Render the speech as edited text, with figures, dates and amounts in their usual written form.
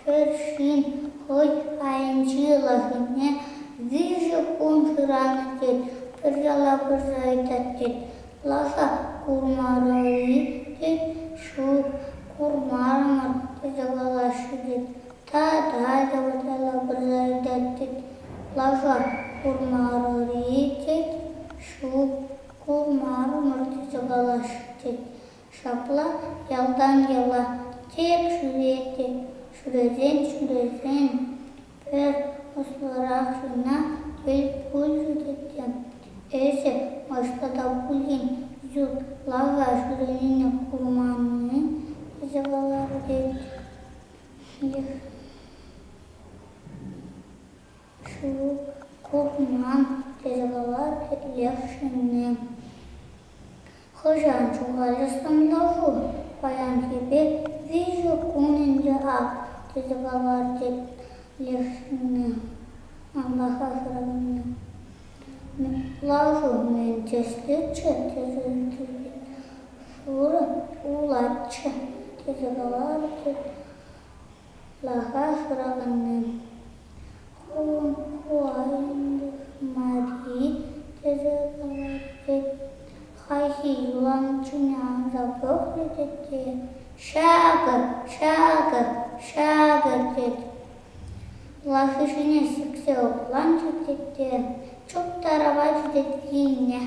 першин, хой айынчылығыне, вижу куншыраны дед, бір жала бір зайтат дед, лаша курмарыи дед, шу курмармыр тезалашы дед, та-дай да ватала бір зайтат дед, лаша курмарыи дед, шу курмармыр тезалашы дед, шапла ялдан яла, тек шүрете, шүрезен, бір осылырақ жына ел пұл жүдеттен. Әсі маштада пұлген жүр лаға шүреніне құрманының тезалар дед. Шу құрман тезалар левшінің. Хожан чуғалыстың лағу, баян кебе вижу кунынды ақ тезалар дед левшінің. Аллаха сұрағының. Лағу мен теслетші тезалар шуры улатшы тезалар дед лаға сұрағының. Хуайынды мари тезалар дед хайхи юланчынян забық дедетте. Шағыр дед. Лашышыне сіксе оплан жүдетте. Чоп тарава жүдет кейіне.